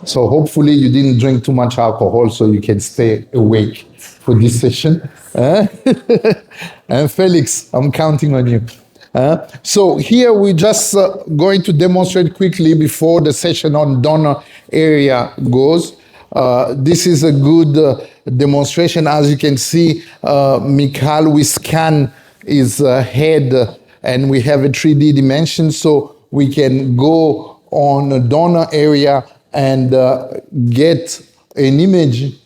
So hopefully you didn't drink too much alcohol so you can stay awake for this session. And Felix, I'm counting on you. So here we're just going to demonstrate quickly before the session on donor area goes. This is a good demonstration. As you can see, Mikhail, we scan his head and we have a 3D dimension, so we can go on a donor area and get an image.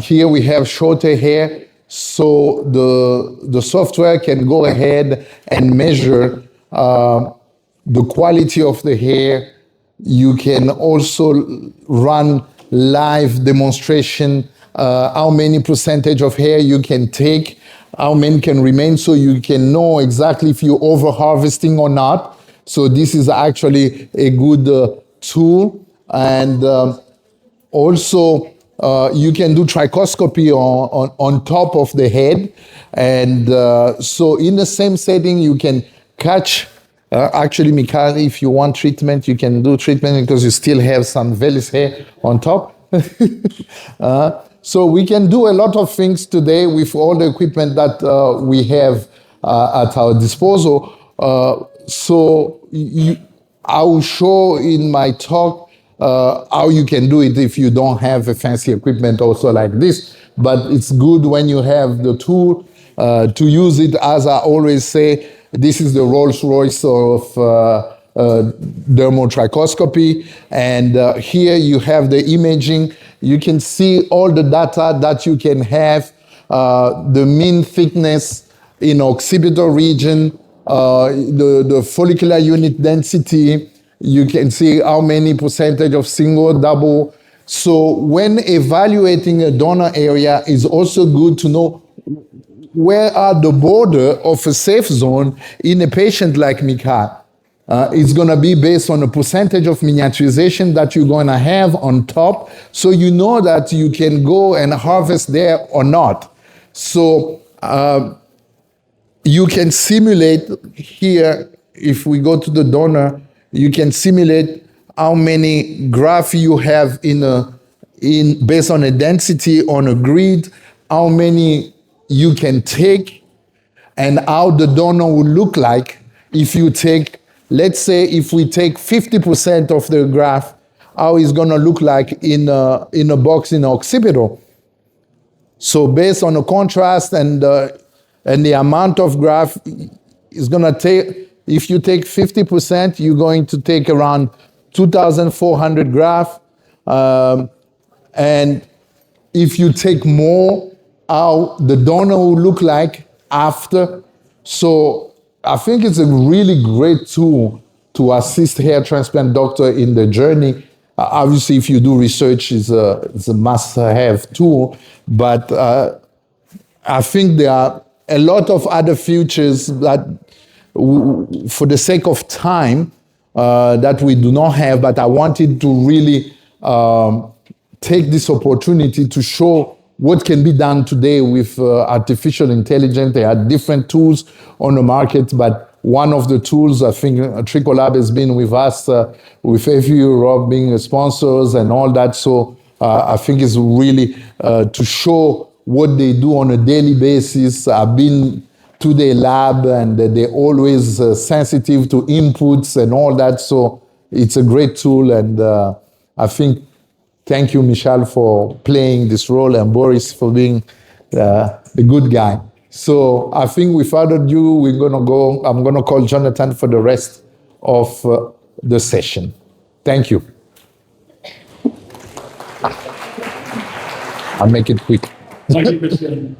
Here we have shorter hair, so the software can go ahead and measure the quality of the hair. You can also run live demonstration, how many percentage of hair you can take, how many can remain, so you can know exactly if you're over harvesting or not. So this is actually a good tool. And also you can do trichoscopy on top of the head. And so in the same setting, you can catch, actually, Mikhail, if you want treatment, you can do treatment because you still have some vellus hair on top. So we can do a lot of things today with all the equipment that we have at our disposal. I will show in my talk how you can do it if you don't have a fancy equipment also like this. But it's good when you have the tool to use it. As I always say, this is the Rolls Royce of dermal trichoscopy. And here you have the imaging. You can see all the data that you can have, the mean thickness in occipital region, the follicular unit density. You can see how many percentage of single, double. So when evaluating a donor area, it's also good to know where are the border of a safe zone in a patient like Mikhail. It's going to be based on a percentage of miniaturization that you're going to have on top, so you know that you can go and harvest there or not. So you can simulate here, if we go to the donor, you can simulate how many grafts you have based on a density on a grid, how many you can take, and how the donor will look like if you take, let's say, if we take 50% of the graft, how it's going to look like in a box in occipital. So based on the contrast and the amount of graft, is going to take, if you take 50%, you're going to take around 2,400 grafts. And if you take more, how the donor will look like after. So I think it's a really great tool to assist hair transplant doctor in the journey. Obviously, if you do research, it's a must-have tool. But I think there are a lot of other features that, for the sake of time, that we do not have. But I wanted to really take this opportunity to show what can be done today with artificial intelligence. There are different tools on the market, but one of the tools, I think TrichoLAB has been with us, with FUE Europe being sponsors and all that. So I think it's really to show what they do on a daily basis. I've been to their lab and they're always sensitive to inputs and all that. So it's a great tool, and I think thank you, Michel, for playing this role, and Boris for being the good guy. So I think without ado, we're going to go. I'm going to call Jonathan for the rest of the session. Thank you. I'll make it quick. Thank you, Christian.